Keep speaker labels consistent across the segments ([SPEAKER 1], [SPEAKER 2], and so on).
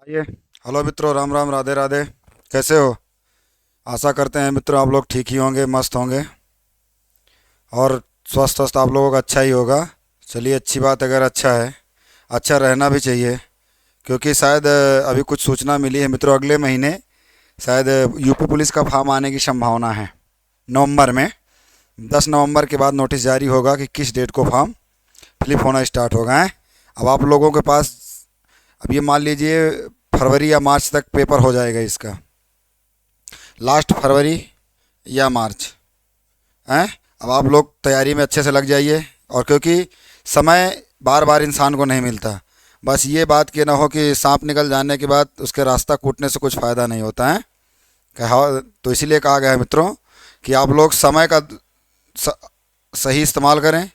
[SPEAKER 1] आइए। हेलो मित्रों, राम राम, राधे राधे। कैसे हो? आशा करते हैं मित्रों आप लोग ठीक ही होंगे, मस्त होंगे और स्वस्थ स्वस्थ आप लोगों का अच्छा ही होगा। चलिए, अच्छी बात। अगर अच्छा है, अच्छा रहना भी चाहिए, क्योंकि शायद अभी कुछ सूचना मिली है मित्रों, अगले महीने शायद यूपी पुलिस का फॉर्म आने की संभावना है। नवंबर में 10 नवंबर के बाद नोटिस जारी होगा कि किस डेट को फॉर्म फिलिप होना स्टार्ट होगा है। अब आप लोगों के पास, अब ये मान लीजिए, फरवरी या मार्च तक पेपर हो जाएगा इसका, लास्ट फरवरी या मार्च हैं। अब आप लोग तैयारी में अच्छे से लग जाइए, और क्योंकि समय बार बार इंसान को नहीं मिलता। बस ये बात कि ना हो कि सांप निकल जाने के बाद उसके रास्ता कूटने से कुछ फ़ायदा नहीं होता है। तो इसीलिए कहा गया है मित्रों कि आप लोग समय का स, सही इस्तेमाल करें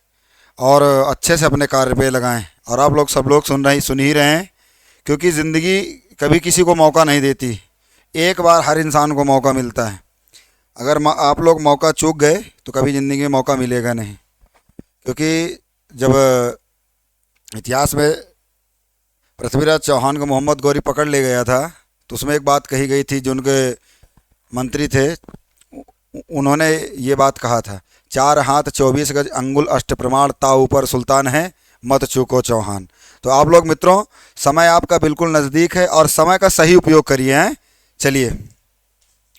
[SPEAKER 1] और अच्छे से अपने कार्य पे लगाएं। और आप लोग, सब लोग सुन ही रहे हैं, क्योंकि ज़िंदगी कभी किसी को मौका नहीं देती। एक बार हर इंसान को मौका मिलता है। अगर आप लोग मौका चूक गए तो कभी ज़िंदगी में मौका मिलेगा नहीं। क्योंकि जब इतिहास में पृथ्वीराज चौहान को मोहम्मद गौरी पकड़ ले गया था, तो उसमें एक बात कही गई थी, जो उनके मंत्री थे उन्होंने ये बात कहा था, 4 हाथ 24 गज अंगुल अष्ट प्रमाण, ता ऊपर सुल्तान है, मत चूको चौहान। तो आप लोग मित्रों, समय आपका बिल्कुल नज़दीक है और समय का सही उपयोग करिए हैं। चलिए,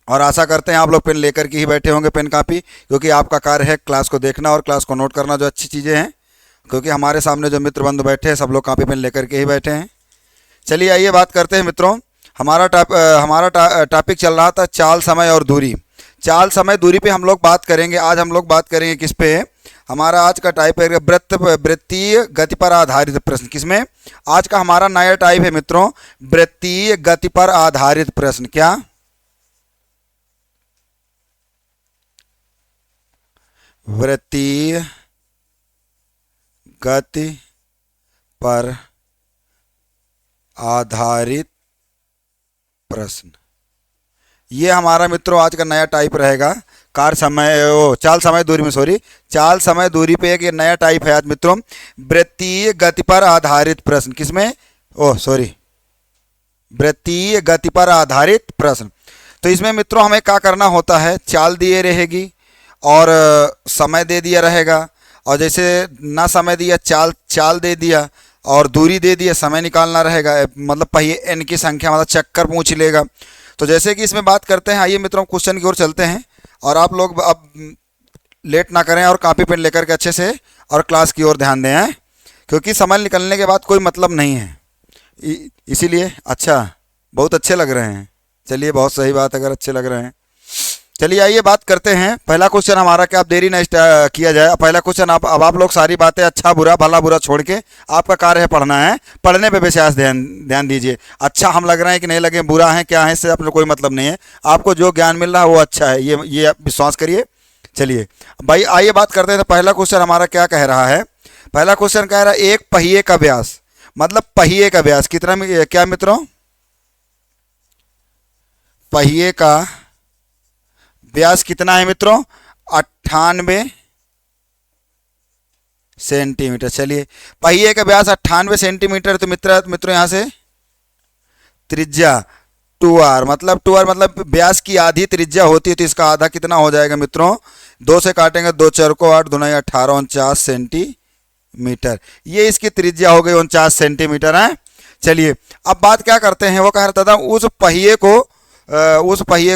[SPEAKER 1] और आशा करते हैं आप लोग पेन लेकर के ही बैठे होंगे, पेन कापी, क्योंकि आपका कार्य है क्लास को देखना और क्लास को नोट करना, जो अच्छी चीज़ें हैं। क्योंकि हमारे सामने जो मित्र बंधु बैठे हैं, सब लोग कापी पेन लेकर के ही बैठे हैं। चलिए, आइए बात करते हैं मित्रों। हमारा टॉपिक चल रहा था चाल, समय और दूरी। चाल, समय, दूरी पे हम लोग बात करेंगे। आज हम लोग बात करेंगे किस पे? हमारा आज का टाइप है वृत्तीय गति पर आधारित प्रश्न। किसमें? आज का हमारा नया टाइप है मित्रों, वृत्तीय गति पर आधारित प्रश्न। क्या? वृत्तीय गति पर आधारित प्रश्न, ये हमारा मित्रों आज का नया टाइप रहेगा। कार समय, ओ चाल समय दूरी में, सॉरी, चाल समय दूरी पे एक ये नया टाइप है आज मित्रों, वृत्तीय गति पर आधारित प्रश्न। किसमें? ओह सॉरी, वृत्तीय गति पर आधारित प्रश्न। तो इसमें मित्रों हमें क्या करना होता है, चाल दिए रहेगी और समय दे दिया रहेगा, और जैसे ना समय दिया, चाल चाल दे दिया और दूरी दे दिया, समय निकालना रहेगा। मतलब पहिए एन की संख्या, मतलब चक्कर पूछ लेगा। तो जैसे कि इसमें बात करते हैं, आइए मित्रों क्वेश्चन की ओर चलते हैं। और आप लोग अब लेट ना करें और कॉपी पेन लेकर के अच्छे से और क्लास की ओर ध्यान दें हैं, क्योंकि समय निकलने के बाद कोई मतलब नहीं है। इसीलिए अच्छा, बहुत अच्छे लग रहे हैं। चलिए, बहुत सही बात, अगर अच्छे लग रहे हैं। चलिए, आइए बात करते हैं। पहला क्वेश्चन हमारा, क्या आप देरी न किया जाए। पहला क्वेश्चन, अब आप लोग सारी बातें अच्छा बुरा भला बुरा छोड़ के, आपका कार्य है पढ़ना है, पढ़ने पे विशेष ध्यान ध्यान दीजिए। अच्छा हम लग रहे हैं कि नहीं लगे, बुरा है क्या है, इससे अपने कोई मतलब नहीं है। आपको जो ज्ञान मिल रहा है वो अच्छा है, ये आप विश्वास करिए। चलिए भाई, आइए बात करते हैं। तो पहला क्वेश्चन हमारा क्या कह रहा है? पहला क्वेश्चन कह रहा है, एक पहिए का व्यास, मतलब पहिए का व्यास कितना क्या मित्रों? पहिए का व्यास कितना है मित्रों? 98 सेंटीमीटर। चलिए, पहिए का व्यास 98 सेंटीमीटर। तो मित्रों यहाँ से त्रिज्या 2r, मतलब 2r मतलब व्यास की आधी त्रिज्या होती है, तो इसका आधा कितना हो जाएगा मित्रों? 2 से काटेंगे, 2 चौर को 8, 2 9 18, 49 सेंटीमीटर। ये इसकी त्रिज्या हो गई 49 सेंटीमीटर है। चलिए, अब बात क्या करते हैं, वो कह रहा था उस पहिए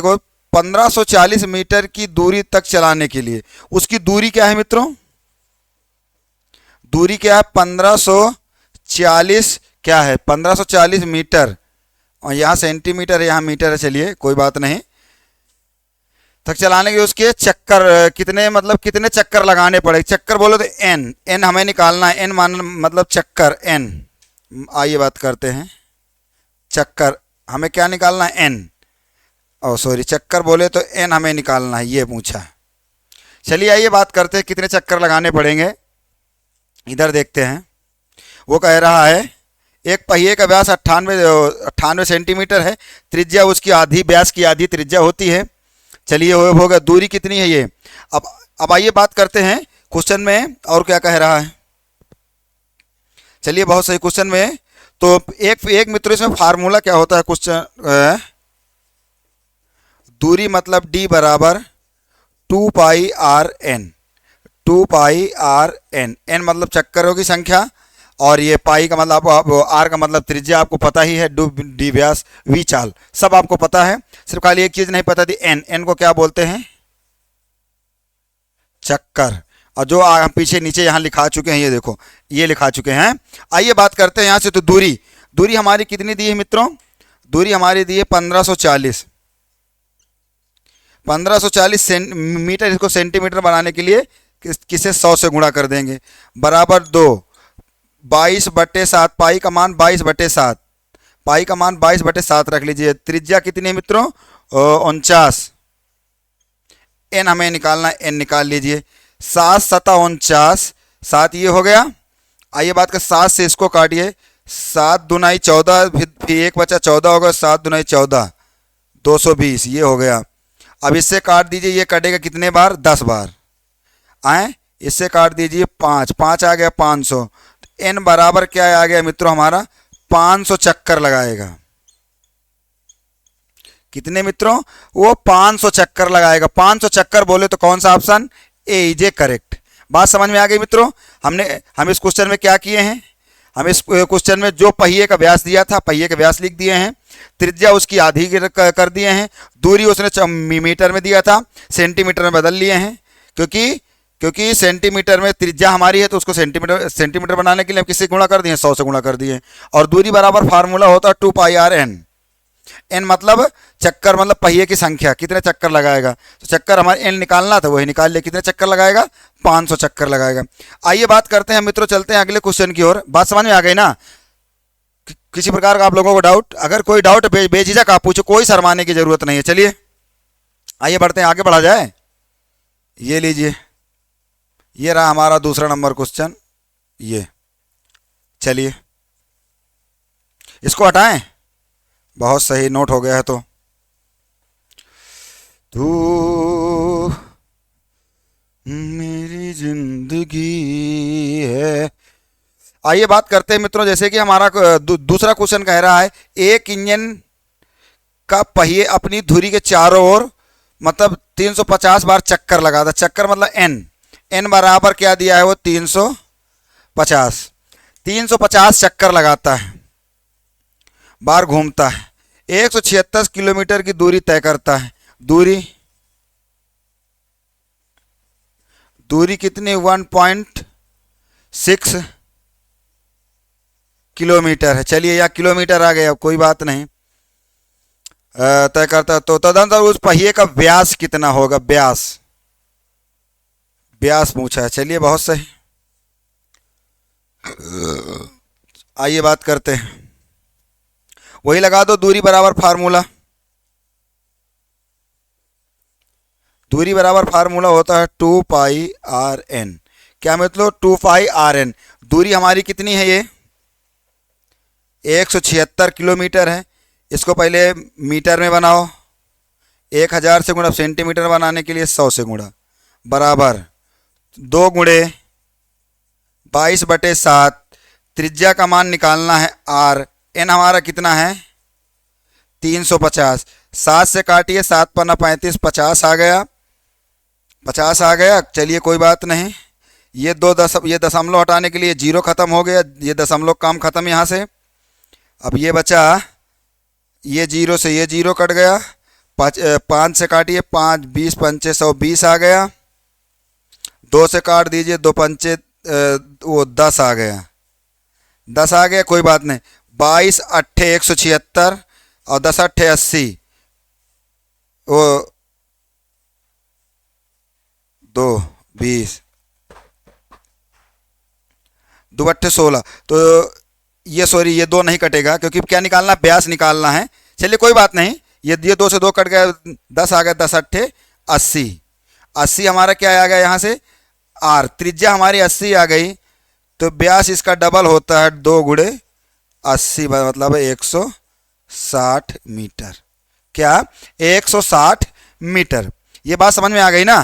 [SPEAKER 1] को 1540 मीटर की दूरी तक चलाने के लिए, उसकी दूरी क्या है मित्रों? दूरी क्या है? 1540, क्या है? 1540 मीटर। और यहाँ सेंटीमीटर है, यहाँ मीटर है। चलिए, कोई बात नहीं। तक चलाने के उसके चक्कर कितने, मतलब कितने चक्कर लगाने पड़े? चक्कर बोलो तो एन, एन हमें निकालना है। एन मतलब चक्कर, एन। आइए बात करते हैं। चक्कर हमें क्या निकालना है? एन। ओ सॉरी, चक्कर बोले तो एन हमें निकालना है, ये पूछा। चलिए, आइए बात करते हैं कितने चक्कर लगाने पड़ेंगे। इधर देखते हैं। वो कह रहा है, एक पहिए का व्यास 98 सेंटीमीटर है, त्रिज्या उसकी आधी, व्यास की आधी त्रिज्या होती है। चलिए, होगा दूरी कितनी है ये। अब आइए बात करते हैं क्वेश्चन में और क्या कह रहा है। चलिए बहुत सही क्वेश्चन में। तो एक एक मित्रों इसमें फार्मूला क्या होता है क्वेश्चन, दूरी मतलब d बराबर 2πr/n। 2πr/n, n मतलब चक्करों की संख्या, और ये पाई का मतलब आर का मतलब त्रिज्या आपको पता ही है, डी व्यास, वी चाल, सब आपको पता है। सिर्फ खाली एक चीज नहीं पता थी, एन। एन को क्या बोलते हैं? चक्कर। और जो हम पीछे नीचे यहाँ लिखा चुके हैं, ये देखो ये लिखा चुके हैं। आइए बात करते हैं यहाँ से। तो दूरी, दूरी हमारी कितनी दी है मित्रों? दूरी हमारी दी है 1540। 1540 मीटर। इसको सेंटीमीटर बनाने के लिए किसे 100 से गुणा कर देंगे, बराबर 2। 22/7, पाई का मान 22/7, पाई का मान 22/7 रख लीजिए। त्रिज्या कितनी है मित्रों? 49। एन हमें निकालना है, एन निकाल लीजिए। 7 7 49, 7 ये हो गया। आइए बात कर, 7 से इसको काटिए, 7 दूनाई 14, फिर एक बचा 14 होगा, 7 दूनाई 14, 220 ये हो गया। अब इससे काट दीजिए, ये कटेगा कितने बार? 10 बार। आए इससे काट दीजिए 5, 5 आ गया 500। एन बराबर क्या आ गया मित्रों हमारा? 500 चक्कर लगाएगा। कितने मित्रों? वो 500 चक्कर लगाएगा। 500 चक्कर बोले तो कौन सा option? A is a correct. बात समझ में आ गई मित्रों? हम इस क्वेश्चन में क्या किए हैं? हम इस क्वेश्चन में जो पहिए का व्यास दिया था, पहिए का व्यास लिख दिए हैं, त्रिज्या उसकी आधी कर दिए हैं, दूरी उसने मीटर में दिया था, सेंटीमीटर में बदल लिए हैं। क्योंकि सेंटीमीटर में त्रिज्या हमारी है, तो उसको सेंटीमीटर बनाने के लिए हम किससे गुणा कर दिए? 100 से गुणा कर दिए। और दूरी बराबर फार्मूला होता है 2πr/n। एन मतलब चक्कर, मतलब पहिए की संख्या, कितने चक्कर लगाएगा। तो चक्कर हमारे एन निकालना था, वही निकाल लिया। कितने चक्कर लगाएगा? 500 चक्कर लगाएगा। आइए बात करते हैं मित्रों, चलते हैं अगले क्वेश्चन की ओर। बात समझ में आ गई ना? किसी प्रकार का आप लोगों को डाउट? अगर कोई डाउट बेझिझक आप पूछो, कोई शर्माने की जरूरत नहीं है। चलिए आइए बढ़ते हैं, आगे बढ़ा जाए। ये लीजिए, ये रहा हमारा दूसरा नंबर क्वेश्चन। ये चलिए इसको हटाएं। बहुत सही, नोट हो गया है। तो तू मेरी जिंदगी है। आइए बात करते हैं मित्रों, जैसे कि हमारा दूसरा क्वेश्चन कह रहा है, एक इंजन का पहिए अपनी धुरी के चारों ओर मतलब 350 बार चक्कर लगाता। चक्कर मतलब एन। एन बराबर क्या दिया है? वो 350। 350 चक्कर लगाता है, बार घूमता है, 176 किलोमीटर की दूरी तय करता है। दूरी कितनी? 1.6 किलोमीटर है। चलिए या किलोमीटर आ गया, कोई बात नहीं, तय करता है। तो तदनंतर उस पहिए का व्यास कितना होगा? व्यास पूछा है। चलिए बहुत सही, आइए बात करते हैं। वही लगा दो, दूरी बराबर फार्मूला। दूरी बराबर फार्मूला होता है 2πr/n। क्या मतलब? 2πr/n। दूरी हमारी कितनी है? ये 176 किलोमीटर है। इसको पहले मीटर में बनाओ, 1000 से गुणा, सेंटीमीटर बनाने के लिए 100 से गुणा, बराबर 2 गुणे 22/7। त्रिज्या का मान निकालना है r। एन हमारा कितना है? 350। 7 से काटिए, 7 पन्ना 35, 50 आ गया। 50 आ गया। चलिए कोई बात नहीं, ये ये दशमलव हटाने के लिए जीरो खत्म हो गया, ये दशमलव काम खत्म यहाँ से। अब ये बचा, ये जीरो से ये जीरो कट गया। 5 से काटिए, 5 20 पंचे 120 आ गया। 2 से काट दीजिए, 2 पंचे वो 10 आ गया। 10 आ गया, कोई बात नहीं। 22 अट्ठे 176 और 10 अट्ठे 80, वो 2 20, 2 अट्ठे 16। तो ये सॉरी, ये 2 नहीं कटेगा, क्योंकि क्या निकालना? व्यास निकालना है। चलिए कोई बात नहीं, ये 2 से 2 कट गया, 10 आ गया। 10 अट्ठे 80। 80 हमारा क्या आ गया यहाँ से? आर। त्रिज्या हमारी 80 आ गई, तो व्यास इसका डबल होता है, 2 गुणे 80 मतलब 160 मीटर। क्या? 160 मीटर। ये बात समझ में आ गई ना?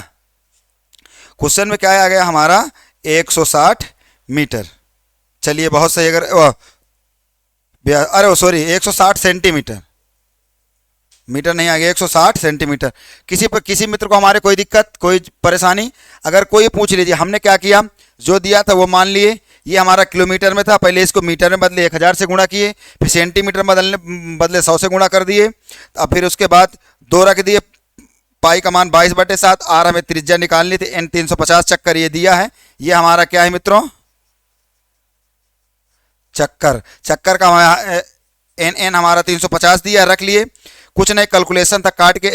[SPEAKER 1] क्वेश्चन में क्या आ गया हमारा? 160 मीटर। चलिए बहुत सही। अगर अरे वो सॉरी 160 सेंटीमीटर, मीटर नहीं आ गया, 160 सेंटीमीटर। किसी मित्र को हमारे कोई दिक्कत कोई परेशानी, अगर कोई पूछ लीजिए। हमने क्या किया, जो दिया था वो मान लिए। ये हमारा किलोमीटर में था, पहले इसको मीटर में बदले 1000 से गुणा किए, फिर सेंटीमीटर बदले 100 से गुणा कर दिए। अब फिर उसके बाद 2 रख दिए। पाई का मान 22/7, आर हमें त्रिज्या निकालनी थी, एन 350 चक्कर ये दिया है। ये हमारा क्या है मित्रों, चक्कर। चक्कर का एन एन हमारा 350 दिया, रख लिए। कुछ नहीं, कैलकुलेशन था, काट के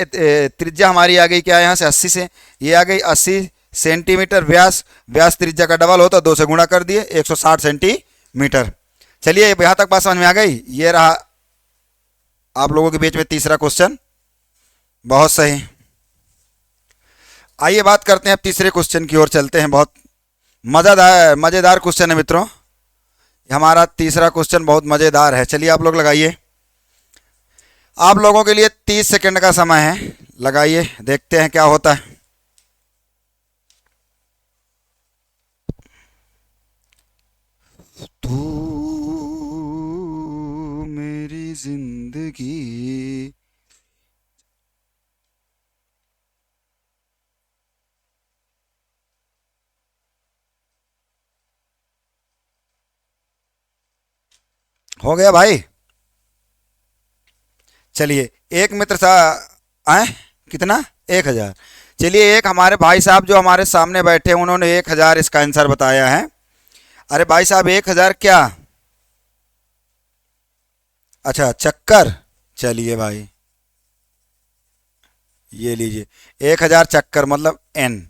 [SPEAKER 1] त्रिज्या हमारी आ गई क्या, यहाँ से 80 से ये आ गई 80 सेंटीमीटर। व्यास, व्यास त्रिज्या का डबल होता, 2 से गुणा कर दिए, 160 सेंटीमीटर। चलिए यहाँ तक बात समझ में आ गई। ये रहा आप लोगों के बीच में तीसरा क्वेश्चन, बहुत सही। आइए बात करते हैं अब तीसरे क्वेश्चन की ओर चलते हैं। बहुत मज़ेदार क्वेश्चन है मित्रों। हमारा तीसरा क्वेश्चन बहुत मज़ेदार है। चलिए आप लोग लगाइए, आप लोगों के लिए 30 सेकंड का समय है, लगाइए, देखते हैं क्या होता है। तू मेरी जिंदगी। हो गया भाई। चलिए एक मित्र था, आए कितना, 1000। चलिए एक हमारे भाई साहब जो हमारे सामने बैठे हैं, उन्होंने 1000 इसका आंसर बताया है। अरे भाई साहब 1000 क्या, अच्छा चक्कर। चलिए भाई ये लीजिए, 1000 चक्कर मतलब एन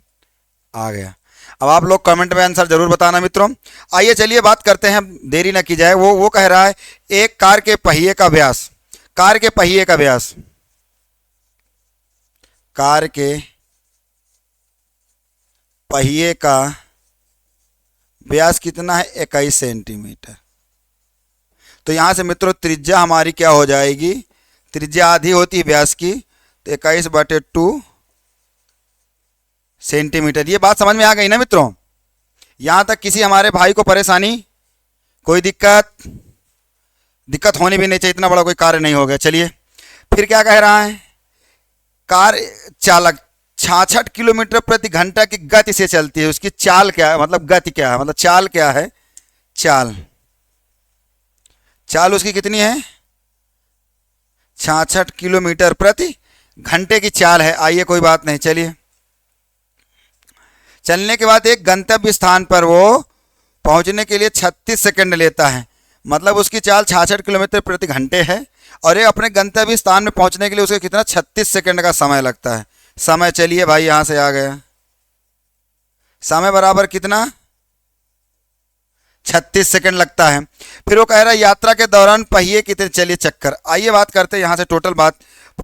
[SPEAKER 1] आ गया। अब आप लोग कमेंट में आंसर जरूर बताना मित्रों। आइए चलिए बात करते हैं, देरी ना की जाए। वो कह रहा है एक कार के पहिए का व्यास, कार के पहिए का व्यास, कार के पहिए का व्यास कितना है, 21 सेंटीमीटर। तो यहाँ से मित्रों त्रिज्या हमारी क्या हो जाएगी, त्रिज्या आधी होती है व्यास की, तो 21/2 सेंटीमीटर। ये बात समझ में आ गई ना मित्रों। यहाँ तक किसी हमारे भाई को परेशानी, कोई दिक्कत होनी भी नहीं चाहिए, इतना बड़ा कोई कार्य नहीं हो गया। चलिए फिर क्या कह रहा है, कार चालक 66 किलोमीटर प्रति घंटा की गति से चलती है, उसकी चाल क्या है, मतलब गति क्या है, मतलब चाल क्या है, चाल, चाल उसकी कितनी है, 66 किलोमीटर प्रति घंटे की चाल है। आइए कोई बात नहीं, चलिए चलने के बाद एक गंतव्य स्थान पर वो पहुंचने के लिए 36 सेकंड लेता है, मतलब उसकी चाल 66 किलोमीटर प्रति घंटे है, और ये अपने गंतव्य स्थान में पहुंचने के लिए उसे कितना 36 सेकंड का समय लगता है। समय चलिए भाई यहाँ से आ गया, समय बराबर कितना 36 सेकंड लगता है। फिर वो कह रहा है यात्रा के दौरान पहिए कितने चलिए चक्कर। आइए बात करते हैं यहाँ से टोटल बात,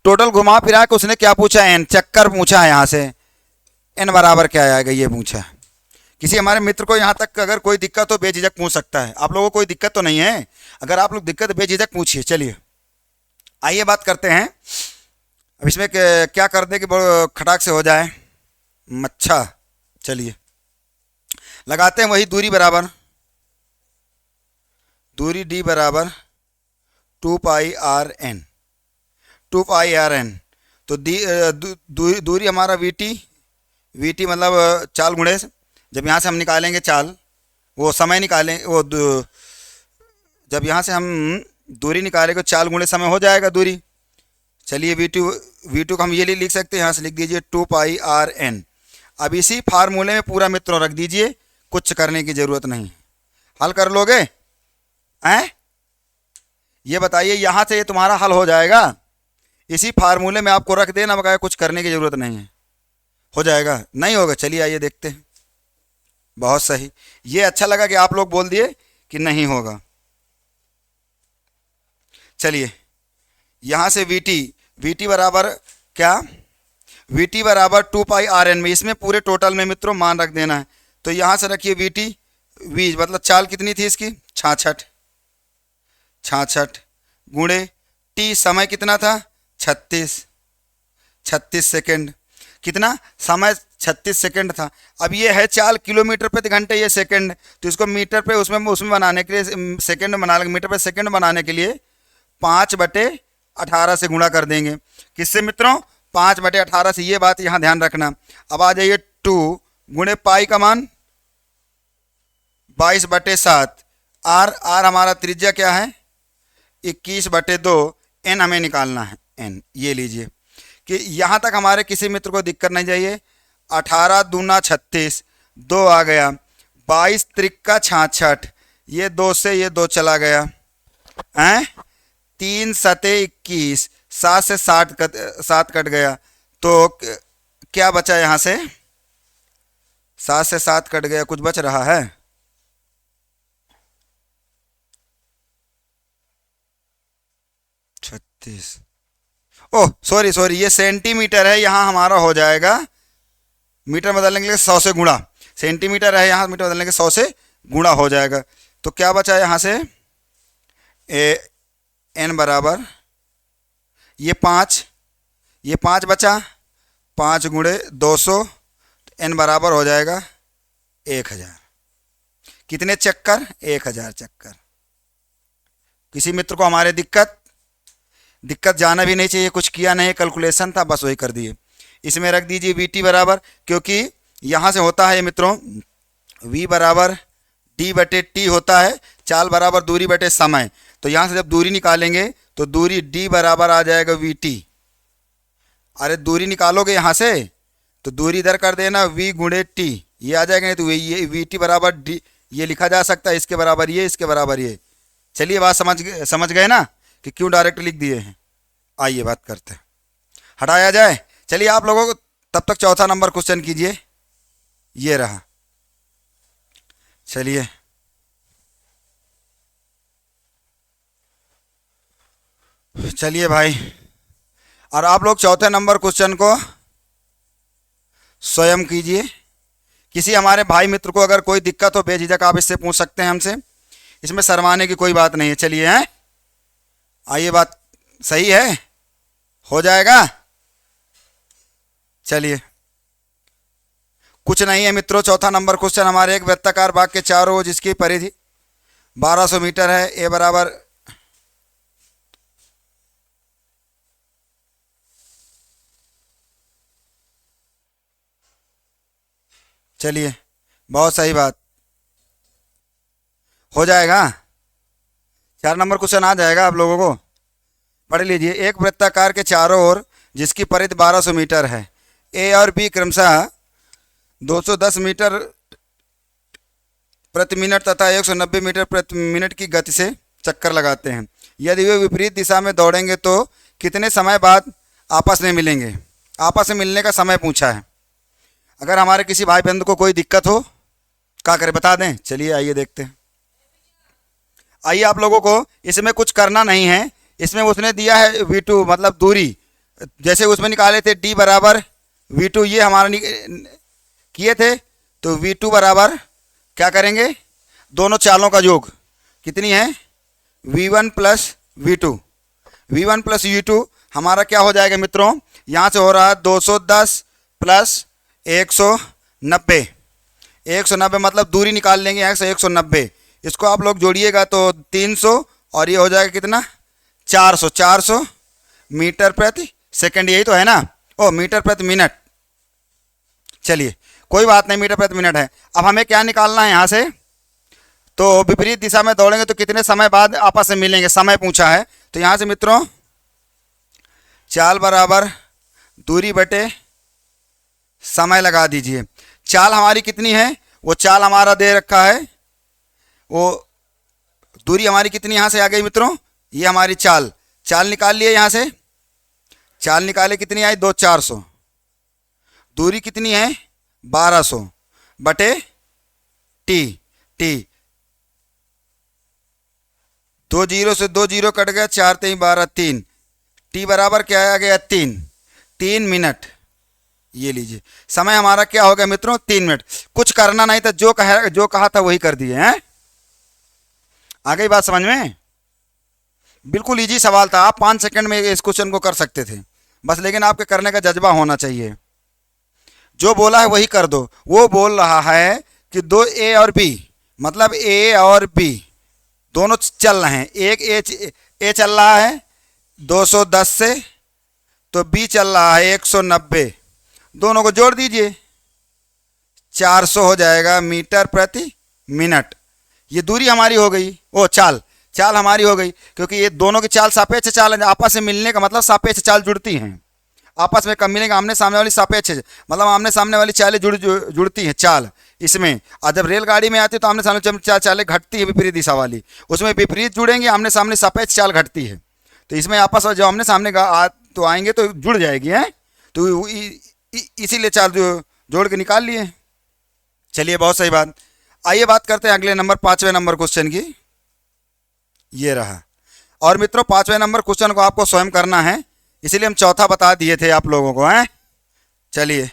[SPEAKER 1] टोटल घुमा फिरा के उसने क्या पूछा, एन, चक्कर पूछा है। यहाँ से एन बराबर क्या आएगा ये पूछा है। किसी हमारे मित्र को यहाँ तक अगर कोई दिक्कत हो बेझिझक पूछ सकता है। आप लोगों को कोई दिक्कत तो नहीं है, अगर आप लोग दिक्कत बेझिझक पूछिए। चलिए आइए बात करते हैं अब इसमें क्या कर दे कि खटाक से हो जाए, अच्छा चलिए लगाते हैं वही दूरी बराबर, दूरी डी बराबर 2πr/n, 2πr/n। तो दूरी हमारा वीटी मतलब चाल गुणे, जब यहाँ से हम निकालेंगे चाल, वो समय निकालें, जब यहाँ से हम दूरी निकालेंगे चाल गुणे समय हो जाएगा दूरी। चलिए वी टू का हम ये लिख सकते हैं, यहाँ से लिख दीजिए 2πr/n। अब इसी फार्मूले में पूरा मित्रों रख दीजिए, कुछ करने की ज़रूरत नहीं। हल कर लोगे हैं, ये बताइए, यहाँ से ये तुम्हारा हल हो जाएगा, इसी फार्मूले में आपको रख देना, बकाया कुछ करने की ज़रूरत नहीं है, हो जाएगा। नहीं होगा, चलिए आइए देखते हैं। बहुत सही, ये अच्छा लगा कि आप लोग बोल दिए कि नहीं होगा। चलिए यहाँ से वीटी बराबर क्या, वीटी बराबर 2πr/n में, इसमें पूरे टोटल में मित्रों मान रख देना है। तो यहाँ से रखिए वी मतलब चाल कितनी थी इसकी 66 गुणे टी, समय कितना था 36 सेकंड। कितना समय 36 सेकंड था। अब ये है चाल किलोमीटर प्रति घंटे, ये सेकंड, तो इसको मीटर पे उसमें उसमें बनाने के लिए सेकंड बना मीटर पे सेकंड बनाने के लिए 5/18 से गुणा कर देंगे। किससे मित्रों? 5/18 से। ये बात यहाँ ध्यान रखना। अब आ जाइए 2 गुणे पाई का मान 22/7। आर हमारा त्रिज्या क्या है? 21/2। एन हमें निकालना है, एन ये लीजिए कि यहाँ तक हमारे किसी मित्र को दिक्कत नहीं चाहिए। 18 दूना 36, 2 आ गया, 22 त्रिक्का 66, ये 2 से ये 2 चला गया हैं, 3 सते 21, 7 से 7 कट गया, तो क्या बचा यहाँ से? 7 से 7 कट गया, कुछ बच रहा है? 36, ओह सॉरी, ये सेंटीमीटर है, यहाँ हमारा हो जाएगा मीटर बदलने के लिए 100 से गुणा। सेंटीमीटर है यहाँ, मीटर बदलने के 100 से गुणा हो जाएगा। तो क्या बचा यहाँ से? एन बराबर ये 5 बचा, 5 गुणे 200, एन बराबर हो जाएगा 1000। कितने चक्कर? 1000 चक्कर। किसी मित्र को हमारे दिक्कत जाना भी नहीं चाहिए, कुछ किया नहीं, कैलकुलेशन था बस वही कर दिए। इसमें रख दीजिए वी टी बराबर, क्योंकि यहाँ से होता है मित्रों v बराबर d/t होता है, चाल बराबर दूरी बटे समय। तो यहाँ से जब दूरी निकालेंगे तो दूरी d बराबर आ जाएगा vt। अरे दूरी निकालोगे यहाँ से तो दूरी इधर कर देना v गुणे t, ये आ जाएगा। नहीं तो ये vt बराबर d, ये लिखा जा सकता है, इसके बराबर ये, इसके बराबर ये। चलिए बात समझ गए ना कि क्यों डायरेक्ट लिख दिए हैं। आइए बात करते हैं, हटाया जाए। चलिए आप लोगों को तब तक चौथा नंबर क्वेश्चन कीजिए, ये रहा। चलिए भाई, और आप लोग चौथे नंबर क्वेश्चन को स्वयं कीजिए। किसी हमारे भाई मित्र को अगर कोई दिक्कत हो बेझिझक आप इससे पूछ सकते हैं हमसे, इसमें शर्माने की कोई बात नहीं है। चलिए हैं, आइए, बात सही है, हो जाएगा। चलिए, कुछ नहीं है मित्रों, चौथा नंबर क्वेश्चन हमारे एक वृत्ताकार भाग के चारों ओर जिसकी परिधि 1200 मीटर है, ए बराबर चलिए बहुत सही बात, हो जाएगा। 4 नंबर क्वेश्चन आ जाएगा आप लोगों को, पढ़ लीजिए। एक वृत्ताकार के चारों ओर जिसकी परिधि 1200 मीटर है, ए और बी क्रमशः 210 मीटर प्रति मिनट तथा 190 मीटर प्रति मिनट की गति से चक्कर लगाते हैं। यदि वे विपरीत दिशा में दौड़ेंगे तो कितने समय बाद आपस में मिलेंगे? आपस में मिलने का समय पूछा है। अगर हमारे किसी भाई बंधु को कोई दिक्कत हो, क्या करें बता दें? चलिए आइए देखते हैं। आइए, आप लोगों को इसमें कुछ करना नहीं है। इसमें उसने दिया है v2 मतलब दूरी, जैसे उसमें निकाले थे d बराबर v2, ये हमारा किए थे। तो v2 बराबर क्या करेंगे? दोनों चालों का योग कितनी है? v1 plus v2। v1 plus v2 हमारा क्या हो जाएगा मित्रों? यहाँ से हो रहा है 210 प्लस 190। 190 मतलब दूरी निकाल लेंगे यहाँ से 190। इसको आप लोग जोड़िएगा तो 300, और ये हो जाएगा कितना? 400 मीटर प्रति सेकंड, यही तो है ना? ओ मीटर प्रति मिनट, चलिए कोई बात नहीं, मीटर प्रति मिनट है। अब हमें क्या निकालना है यहाँ से? तो विपरीत दिशा में दौड़ेंगे तो कितने समय बाद आपस में मिलेंगे, समय पूछा है। तो यहाँ से मित्रों चाल बराबर दूरी बटे समय लगा दीजिए। चाल हमारी कितनी है? वो चाल हमारा दे रखा है, वो दूरी हमारी कितनी यहाँ से आ गई मित्रों? ये हमारी चाल निकाल लिए यहाँ से। चाल निकाले कितनी आई? 400। दूरी कितनी है? 1200 बटे टी। 2 जीरो से 2 जीरो कट गया, 4 3 12 3। टी बराबर क्या आ गया? 3 मिनट। ये लीजिए, समय हमारा क्या हो गया मित्रों? 3 मिनट। कुछ करना नहीं था, जो कहा था वही कर दिए हैं। आ गई बात समझ में? बिल्कुल इजी सवाल था, आप 5 सेकंड में इस क्वेश्चन को कर सकते थे बस, लेकिन आपके करने का जज्बा होना चाहिए। जो बोला है वही कर दो। वो बोल रहा है कि दो ए और बी, मतलब ए और बी दोनों चल रहे हैं। एक ए चल रहा है 210 से, तो बी चल रहा है 190। दोनों को जोड़ दीजिए, 400 हो जाएगा मीटर प्रति मिनट। ये दूरी हमारी हो गई, ओ चाल चाल हमारी हो गई, क्योंकि ये दोनों की चाल सापेक्ष चाल है। आपस में मिलने का मतलब सापेक्ष चाल जुड़ती हैं, आपस में कब मिलेंगे, आमने सामने वाली सापेक्ष, मतलब आमने सामने वाली चालें जुड़ती हैं चाल इसमें। और जब रेलगाड़ी में आती है तो आमने सामने चालें घटती है विपरीत दिशा वाली, उसमें विपरीत जुड़ेंगे, आमने सामने सापेक्ष चाल घटती है। तो इसमें आपस में जो आमने सामने तो आएंगे तो जुड़ जाएगी हैं, तो इसीलिए चाल जोड़ के निकाल लिए। चलिए बहुत सही बात। आइए बात करते हैं अगले नंबर 5वें नंबर क्वेश्चन की। ये रहा। और मित्रों 5वें नंबर क्वेश्चन को आपको स्वयं करना है, इसीलिए हम चौथा बता दिए थे आप लोगों को हैं। चलिए,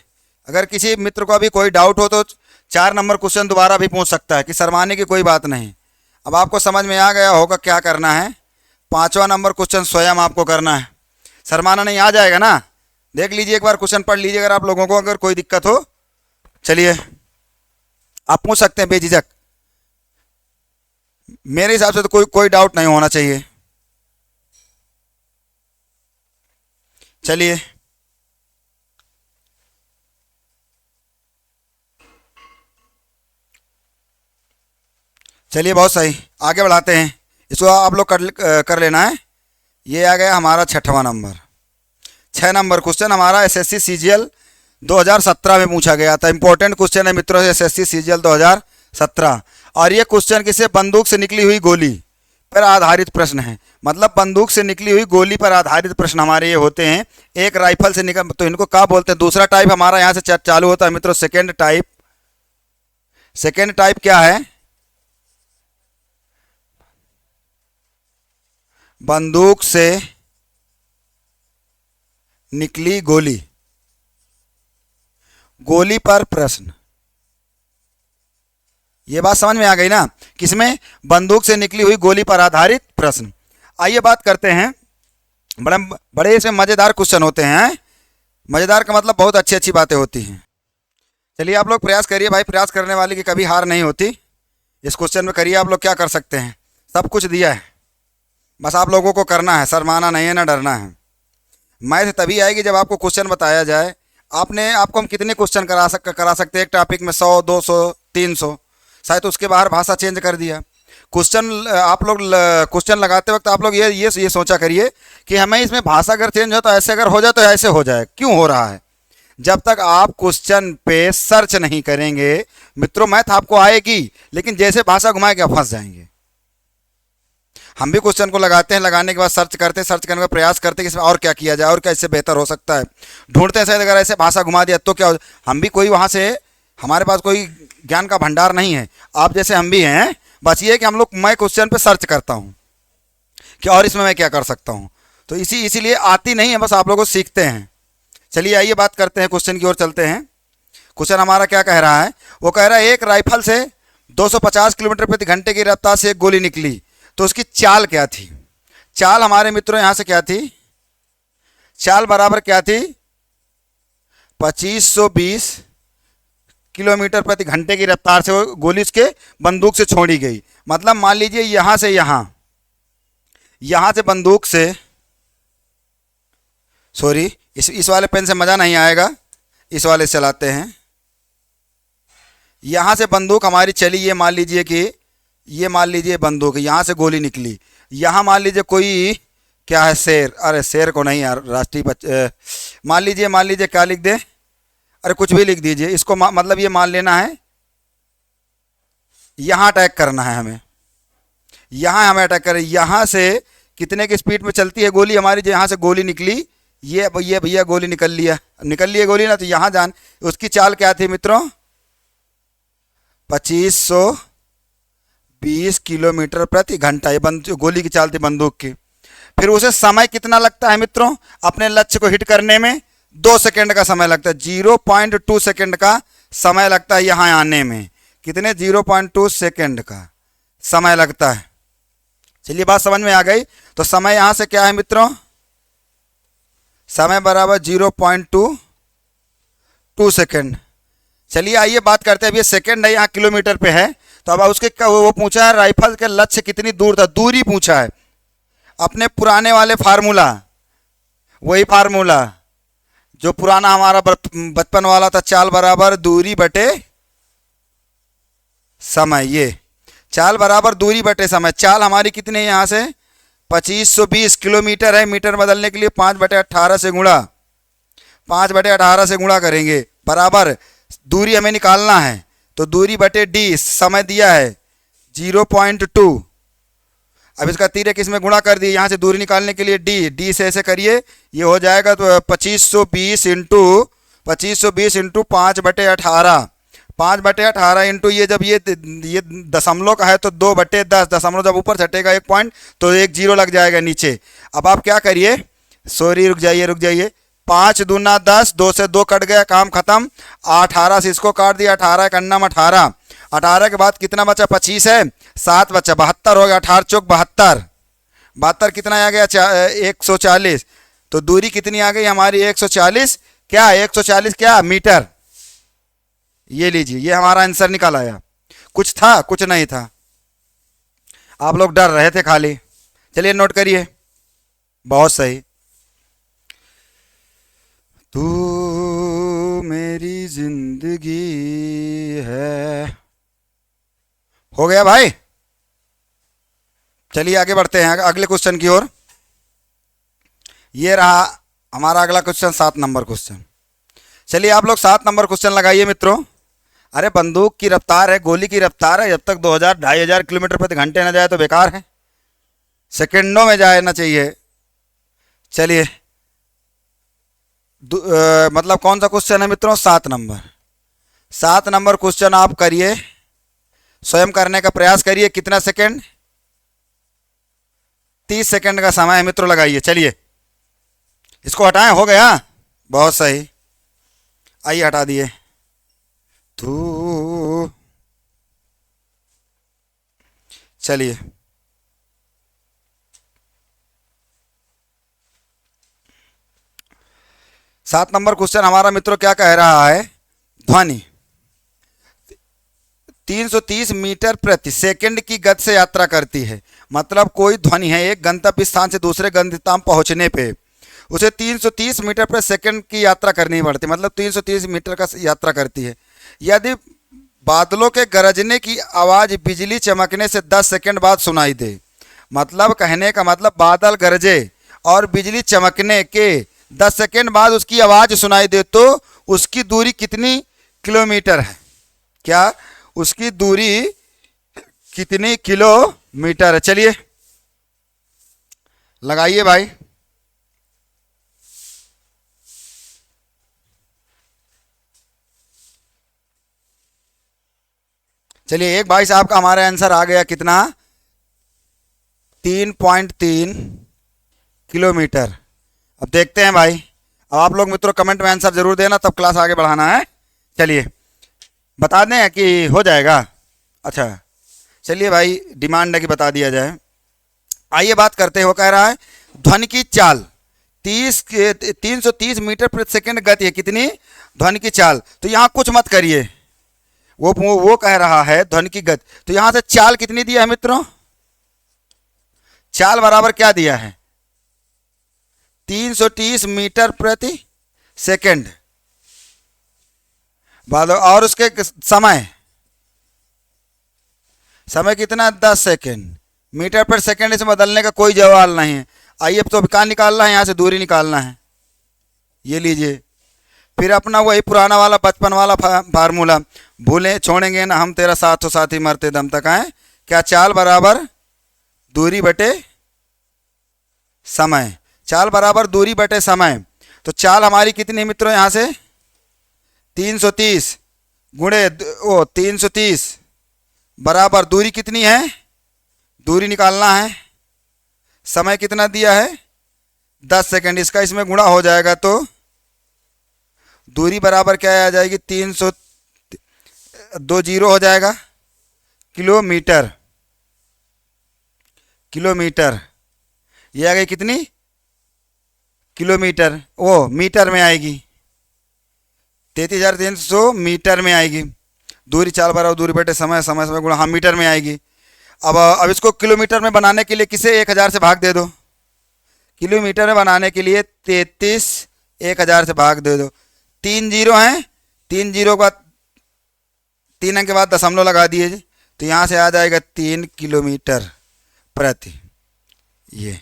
[SPEAKER 1] अगर किसी मित्र को अभी कोई डाउट हो तो 4 नंबर क्वेश्चन दोबारा भी पूछ सकता है, कि शर्माने की कोई बात नहीं। अब आपको समझ में आ गया होगा क्या करना है। 5वां नंबर क्वेश्चन स्वयं आपको करना है, शर्माना नहीं, आ जाएगा ना। देख लीजिए, एक बार क्वेश्चन पढ़ लीजिए, अगर आप लोगों को अगर कोई दिक्कत हो। चलिए आप पूछ सकते हैं बेझिझक, मेरे हिसाब से तो कोई डाउट नहीं होना चाहिए। चलिए चलिए बहुत सही, आगे बढ़ाते हैं। इसको आप लोग कर लेना है। ये आ गया हमारा 6वां नंबर। 6 नंबर क्वेश्चन हमारा एसएससी सीजीएल 2017 में पूछा गया था। इंपॉर्टेंट क्वेश्चन है मित्रों, एसएससी सीजीएल 2017। और ये क्वेश्चन किसे, बंदूक से निकली हुई गोली पर आधारित प्रश्न है। मतलब बंदूक से निकली हुई गोली पर आधारित प्रश्न हमारे ये होते हैं। एक राइफल से निकल, तो इनको क्या बोलते हैं। दूसरा टाइप हमारा यहाँ से चालू होता है मित्रों, सेकेंड टाइप। सेकेंड टाइप क्या है, बंदूक से निकली गोली, गोली पर प्रश्न। ये बात समझ में आ गई ना, किसमें, बंदूक से निकली हुई गोली पर आधारित प्रश्न। आइए बात करते हैं, बड़े इसमें मज़ेदार क्वेश्चन होते हैं। मज़ेदार का मतलब बहुत अच्छी अच्छी बातें होती हैं। चलिए आप लोग प्रयास करिए भाई, प्रयास करने वाले की कभी हार नहीं होती। इस क्वेश्चन में करिए, आप लोग क्या कर सकते हैं, सब कुछ दिया है, बस आप लोगों को करना है, शर्माना नहीं है ना डरना है। मैथ तभी आएगी जब आपको क्वेश्चन बताया जाए। आपको हम कितने क्वेश्चन करा सकते हैं एक टॉपिक में, 100, 200, 300, शायद उसके बाहर भाषा चेंज कर दिया। क्वेश्चन आप लोग क्वेश्चन लगाते वक्त आप लोग ये सोचा करिए कि हमें इसमें भाषा अगर चेंज हो तो ऐसे, अगर हो जाए तो ऐसे हो जाए, क्यों हो रहा है। जब तक आप क्वेश्चन पे सर्च नहीं करेंगे मित्रों, मैथ आपको आएगी, लेकिन जैसे भाषा घुमाए के आप फंस जाएंगे। हम भी क्वेश्चन को लगाते हैं, लगाने के बाद सर्च करते हैं, सर्च करने का प्रयास करते हैं कि इसमें और क्या किया जाए और क्या इससे बेहतर हो सकता है। ढूंढते हैं, शायद अगर ऐसे भाषा घुमा दिया तो क्या हो, हम भी कोई वहाँ से, हमारे पास कोई ज्ञान का भंडार नहीं है, आप जैसे हम भी हैं। बस ये है कि मैं क्वेश्चन पे सर्च करता हूँ कि और इसमें मैं क्या कर सकता हूँ, तो इसीलिए आती नहीं है, बस आप लोग को सीखते हैं। चलिए आइए बात करते हैं, क्वेश्चन की ओर चलते हैं। क्वेश्चन हमारा क्या कह रहा है, वो कह रहा है एक राइफल से 250 किलोमीटर प्रति घंटे की रफ्तार से एक गोली निकली, तो उसकी चाल क्या थी। चाल हमारे मित्रों यहाँ से क्या थी, चाल बराबर क्या थी, 2520 किलोमीटर प्रति घंटे की रफ्तार से वो गोली उसके बंदूक से छोड़ी गई। मतलब मान लीजिए यहाँ से यहाँ से बंदूक से, सॉरी इस वाले पेन से मज़ा नहीं आएगा, इस वाले से चलाते हैं। यहाँ से बंदूक हमारी चली, ये मान लीजिए कि ये मान लीजिए बंदूक, यहाँ से गोली निकली, यहाँ मान लीजिए कोई क्या है, शेर, अरे शेर को नहीं यार, राष्ट्रीय मान लीजिए क्या लिख दे, अरे कुछ भी लिख दीजिए इसको, मतलब ये मान लेना है यहाँ अटैक करना है हमें, यहाँ हमें अटैक करें। यहाँ से कितने की स्पीड में चलती है गोली हमारी, जो यहाँ से गोली निकली, ये भैया गोली निकल ली गोली ना, तो यहाँ जान, उसकी चाल क्या थी मित्रों, 2520 किलोमीटर प्रति घंटा, ये गोली की चाल थी बंदूक की। फिर उसे समय कितना लगता है मित्रों, अपने लक्ष्य को हिट करने में 2 सेकंड का समय लगता है, 0.2 सेकंड का समय लगता है यहाँ आने में। कितने, 0.2 सेकंड का समय लगता है। चलिए बात समझ में आ गई। तो समय यहाँ से क्या है मित्रों, समय बराबर 0.2, 2 सेकेंड। चलिए आइए बात करते हैं, अब ये सेकेंड है, यहाँ किलोमीटर पे है, तो अब उसके वो पूछा है राइफल के लक्ष्य से कितनी दूर था, दूरी पूछा है। अपने पुराने वाले फार्मूला, वही फार्मूला जो पुराना हमारा बचपन वाला था, चाल बराबर दूरी बटे समय। ये चाल बराबर दूरी बटे समय, चाल हमारी कितनी है यहाँ से 2520 किलोमीटर है। मीटर बदलने के लिए 5/18 से गुणा, 5/18 से गुणा करेंगे, बराबर दूरी हमें निकालना है, तो दूरी बटे डी, समय दिया है 0.2। अब इसका तिर्यक इसमें गुणा कर दिए, यहाँ से दूरी निकालने के लिए डी से ऐसे करिए, ये हो जाएगा तो 2520 इंटू 5/18, 5/18 इंटू ये, जब ये दशमलव का है तो 2/10, दशमलव जब ऊपर छटेगा 1 पॉइंट तो 1 जीरो लग जाएगा नीचे। अब आप क्या करिए, सॉरी रुक जाइए, 5 दूना 10, 2 से 2 कट गया, काम खत्म। 18 से इसको काट दिया, 18 एक अन्ना में 18, 18 के बाद कितना बचा, 25 है, 7 बचा, 72 हो गया, 18 चौक 72, 72 कितना आ गया 140, तो दूरी कितनी आ गई हमारी 140, क्या 140 क्या मीटर। ये लीजिए, ये हमारा आंसर निकल आया। कुछ था, कुछ नहीं था, आप लोग डर रहे थे खाली। चलिए नोट करिए, बहुत सही। तू मेरी जिंदगी है, हो गया भाई। चलिए आगे बढ़ते हैं अगले क्वेश्चन की ओर। ये रहा हमारा अगला क्वेश्चन, 7 नंबर क्वेश्चन। चलिए आप लोग 7 नंबर क्वेश्चन लगाइए मित्रों। अरे बंदूक की रफ्तार है, गोली की रफ्तार है, जब तक 2000-2500 किलोमीटर प्रति घंटे न जाए तो बेकार है, सेकेंडों में जाए ना चाहिए। चलिए मतलब कौन सा क्वेश्चन है मित्रों, 7 नंबर। 7 नंबर क्वेश्चन आप करिए, स्वयं करने का प्रयास करिए। कितना सेकंड, 30 सेकंड का समय है मित्रों, लगाइए। चलिए इसको हटाएं, हो गया, बहुत सही, आइए हटा दिए। तू चलिए सात नंबर क्वेश्चन हमारा मित्रों क्या कह रहा है, ध्वनि 330 मीटर प्रति सेकंड की गति से यात्रा करती है। मतलब कोई ध्वनि है, एक गंतव्य स्थान से दूसरे गंतव्य स्थान पहुंचने पे उसे 330 मीटर प्रति सेकंड की यात्रा करनी पड़ती है, मतलब 330 मीटर का यात्रा करती है। यदि बादलों के गरजने की आवाज़ बिजली चमकने से 10 सेकंड बाद सुनाई दे, मतलब कहने का मतलब बादल गरजे और बिजली चमकने के 10 सेकंड बाद उसकी आवाज़ सुनाई दे तो उसकी दूरी कितनी किलोमीटर है, क्या उसकी दूरी कितनी किलोमीटर है। चलिए लगाइए भाई। चलिए एक भाई साहब का हमारा आंसर आ गया, कितना 3.3 किलोमीटर। अब देखते हैं भाई, अब आप लोग मित्रों कमेंट में आंसर जरूर देना, तब क्लास आगे बढ़ाना है। चलिए बता दें कि हो जाएगा, अच्छा चलिए भाई, डिमांड है कि बता दिया जाए। आइए बात करते हैं, वो कह रहा है ध्वनि की चाल 330 मीटर प्रति सेकंड गति है, कितनी ध्वनि की चाल। तो यहाँ कुछ मत करिए, वो कह रहा है ध्वनि की गति, तो यहाँ से चाल कितनी दिया है मित्रों, चाल बराबर क्या दिया है 330 मीटर प्रति सेकंड, और उसके समय, समय कितना 10 सेकंड, मीटर पर सेकंड से बदलने का कोई जवाब नहीं है। आइए अब तो कहाँ निकालना है, यहाँ से दूरी निकालना है। ये लीजिए, फिर अपना वही पुराना वाला बचपन वाला फार्मूला, भूलें छोड़ेंगे ना हम तेरा साथ हो साथी मरते दम तक आए, क्या चाल बराबर दूरी बटे समय, चाल बराबर दूरी बटे समय। तो चाल हमारी कितनी मित्रों, यहाँ से 330 गुणे 330 बराबर दूरी कितनी है, दूरी निकालना है, समय कितना दिया है 10 सेकंड, इसका इसमें गुणा हो जाएगा तो दूरी बराबर क्या आ जाएगी 300, 2 जीरो हो जाएगा, किलोमीटर, किलोमीटर ये आ गई कितनी किलोमीटर, वो मीटर में आएगी 33,300 मीटर में आएगी। दूरी चाल बराबर दूरी बटे समय, समय समय गुणा, हाँ मीटर में आएगी। अब इसको किलोमीटर में बनाने के लिए किसे 1,000 से भाग दे दो। किलोमीटर में बनाने के लिए 33 1,000 से भाग दे दो। 3 जीरो हैं, 3 जीरो के बाद 3 अंक के बाद दशमलव लगा दिए जी, तो यहाँ से आ जाएगा 3 किलोमीटर प्रति। ये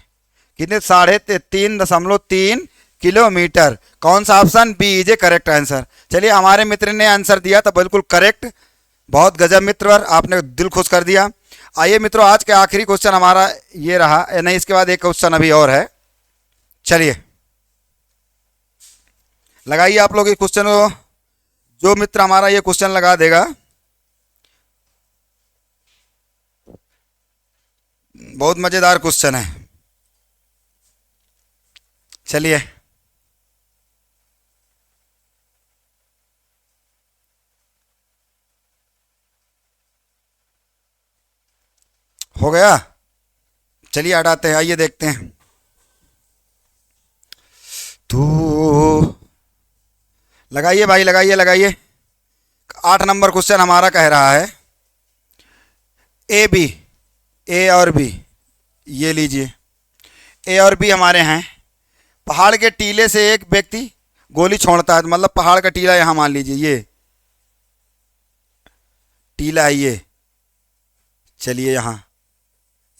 [SPEAKER 1] कितने 3.3 किलोमीटर। कौन सा option B is a correct answer. चलिए हमारे मित्र ने आंसर दिया था बिल्कुल करेक्ट, बहुत गजब मित्र, आपने दिल खुश कर दिया। आइए मित्रों, आज के आखिरी क्वेश्चन हमारा ये रहा, नहीं इसके बाद एक क्वेश्चन अभी और है। चलिए लगाइए आप लोग ये क्वेश्चन को, जो मित्र हमारा ये क्वेश्चन लगा देगा बहुत मजेदार क्वेश्चन है। चलिए हो गया, चलिए हटाते हैं, आइए देखते हैं। तो लगाइए भाई, लगाइए लगाइए। 8 नंबर क्वेश्चन हमारा कह रहा है ए बी, ए और बी, ये लीजिए ए और बी हमारे हैं। पहाड़ के टीले से एक व्यक्ति गोली छोड़ता है, मतलब पहाड़ का टीला यहाँ मान लीजिए, ये टीला है ये। चलिए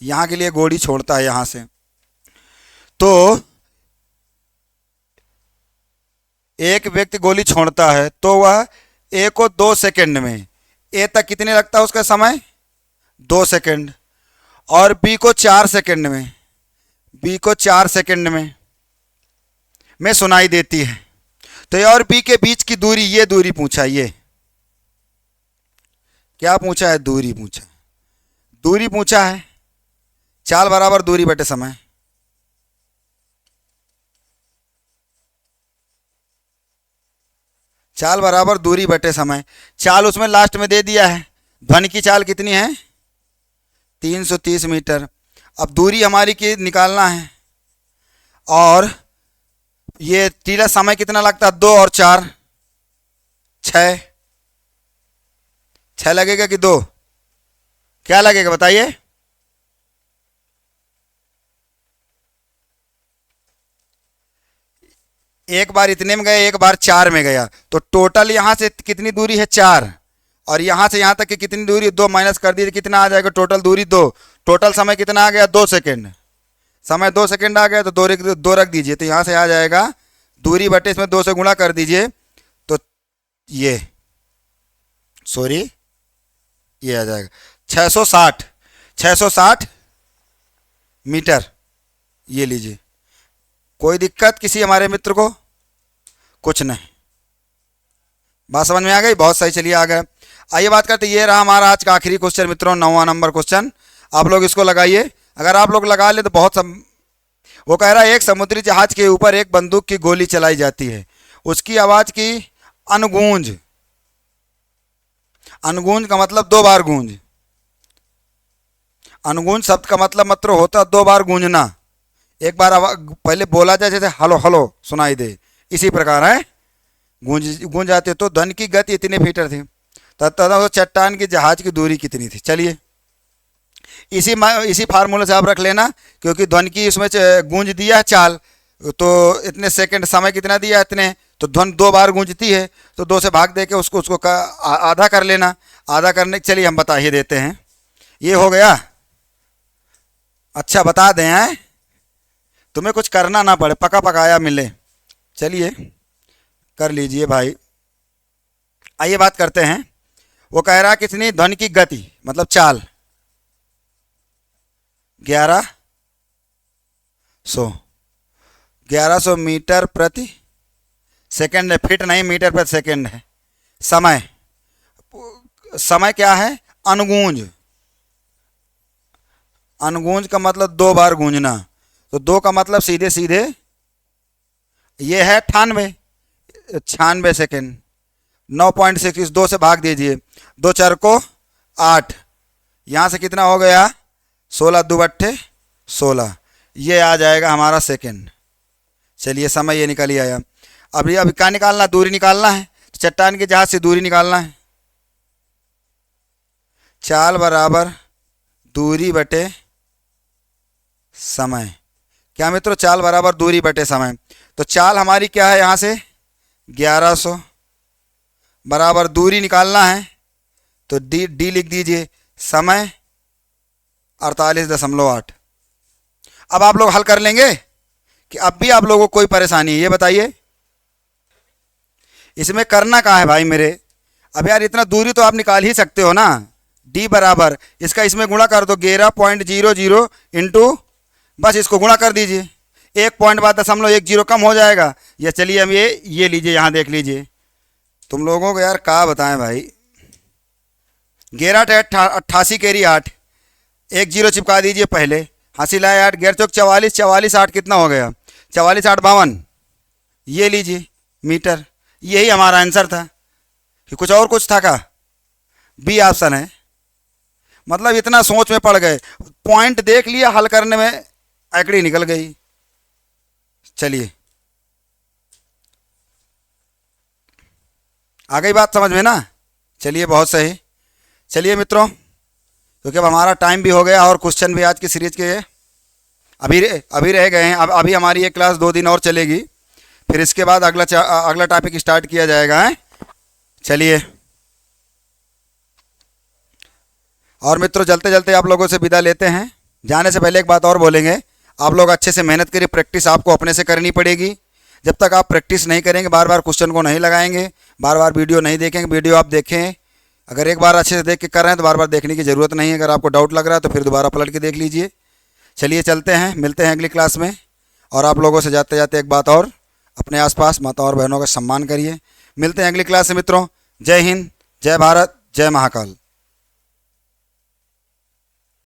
[SPEAKER 1] यहाँ के लिए गोली छोड़ता है यहाँ से, तो एक व्यक्ति गोली छोड़ता है तो वह ए को 2 सेकंड में, ए तक कितने लगता है उसका समय 2 सेकंड, और बी को 4 सेकंड में, बी को 4 सेकंड में सुनाई देती है। तो ए और बी के बीच की दूरी, ये दूरी पूछा, ये क्या पूछा है, दूरी पूछा, दूरी पूछा है। चाल बराबर दूरी बटे समय, चाल बराबर दूरी बटे समय। चाल उसमें लास्ट में दे दिया है, ध्वनि की चाल कितनी है 330 मीटर। अब दूरी हमारी की निकालना है, और ये टीला समय कितना लगता है 2 और 4 6, 6 लगेगा कि 2, क्या लगेगा बताइए। एक बार इतने में गए, एक बार 4 में गया, तो टोटल यहाँ से कितनी दूरी है 4, और यहाँ से यहाँ तक की कितनी दूरी 2 माइनस कर दीजिए, कितना आ जाएगा टोटल दूरी 2। टोटल समय कितना आ गया 2 सेकंड, समय 2 सेकंड आ गया, तो 2 रख दीजिए, तो यहाँ से आ जाएगा दूरी बटे इसमें 2 से गुणा कर दीजिए, तो ये सॉरी ये आ जाएगा 660 मीटर। ये लीजिए, कोई दिक्कत किसी हमारे मित्र को, कुछ नहीं, बात समझ में आ गई, बहुत सही। चलिए आ गए, आइए बात करते, ये रहा हमारा आज का आखिरी क्वेश्चन मित्रों, 9वां नंबर क्वेश्चन। आप लोग इसको लगाइए, अगर आप लोग लगा ले तो बहुत वो कह रहा है एक समुद्री जहाज के ऊपर एक बंदूक की गोली चलाई जाती है, उसकी आवाज की अनुगूंज, अनुगूंज का मतलब 2 बार गूंज, अनुगूंज शब्द का मतलब होता 2 बार गूंजना। एक बार पहले बोला जाए जैसे हलो हलो सुनाई दे, इसी प्रकार है गूंज आते, तो ध्वनि की गति इतने मीटर थी, तथा चट्टान की जहाज की दूरी कितनी थी। चलिए इसी फार्मूले से आप रख लेना, क्योंकि ध्वनि की इसमें गूंज दिया है चाल, तो इतने सेकंड, समय कितना दिया है इतने, तो ध्वनि 2 बार गूंजती है, तो 2 से भाग दे के उसको आधा कर लेना। आधा करने के चलिए हम बता ही देते हैं, ये हो गया। अच्छा बता दें हैं, तुम्हें कुछ करना ना पड़े, पका पकाया मिले। चलिए कर लीजिए भाई, आइए बात करते हैं। वो कह रहा कितनी ध्वनि की गति मतलब चाल 1100 मीटर प्रति सेकंड है, फीट नहीं मीटर प्रति सेकंड है। समय, समय क्या है अनुगूंज, अनुगूंज का मतलब 2 बार गूंजना, तो 2 का मतलब सीधे सीधे ये है 96 सेकेंड। 9.6 2 से भाग दीजिए, 2 4 को 8, यहाँ से कितना हो गया 16 2 बट्ठे 16, ये आ जाएगा हमारा सेकेंड। चलिए समय ये निकल ही आया। अब क्या निकालना, दूरी निकालना है, तो चट्टान के जहाज से दूरी निकालना है। चाल बराबर दूरी बटे समय। क्या मित्रों, चाल बराबर दूरी बटे समय। तो चाल हमारी क्या है, यहाँ से 1100 बराबर दूरी निकालना है तो डी लिख दीजिए, समय 48.8। अब आप लोग हल कर लेंगे कि अब भी आप लोगों को कोई परेशानी है, ये बताइए। इसमें करना क्या है भाई मेरे, अब यार इतना दूरी तो आप निकाल ही सकते हो ना। डी बराबर इसका इसमें गुणा कर दो, 11.00 इंटू, बस इसको गुणा कर दीजिए, 1 पॉइंट बाद 0.10 कम हो जाएगा। या चलिए हम ये लीजिए, यहाँ देख लीजिए। तुम लोगों को यार क्या बताएं भाई, 11 88 केरी 8, 1 0 चिपका दीजिए पहले, हासिल आया 8, 11 चौक 44, 44 8 कितना हो गया, 44 8 52, ये लीजिए मीटर। यही हमारा आंसर था कि कुछ और कुछ था का, बी ऑप्शन है। मतलब इतना सोच में पड़ गए, पॉइंट देख लिया, हल करने में एकड़ी निकल गई। चलिए, आ गई बात समझ में ना। चलिए बहुत सही। चलिए मित्रों, क्योंकि अब हमारा टाइम भी हो गया और क्वेश्चन भी आज की सीरीज के अभी रह गए हैं। अब अभी हमारी ये क्लास 2 दिन और चलेगी, फिर इसके बाद अगला टॉपिक स्टार्ट किया जाएगा है। चलिए, और मित्रों चलते चलते आप लोगों से विदा लेते हैं। जाने से पहले एक बात और बोलेंगे, आप लोग अच्छे से मेहनत करिए, प्रैक्टिस आपको अपने से करनी पड़ेगी। जब तक आप प्रैक्टिस नहीं करेंगे, बार बार क्वेश्चन को नहीं लगाएंगे, बार बार वीडियो नहीं देखेंगे, वीडियो आप देखें, अगर एक बार अच्छे से देख के कर रहे हैं तो बार बार देखने की ज़रूरत नहीं है। अगर आपको डाउट लग रहा है तो फिर दोबारा पलट के देख लीजिए। चलिए चलते हैं, मिलते हैं अगली क्लास में। और आप लोगों से जाते जाते एक बात और, अपने आसपास माता और बहनों का सम्मान करिए। मिलते हैं अगली क्लास में मित्रों। जय हिंद, जय भारत, जय महाकाल।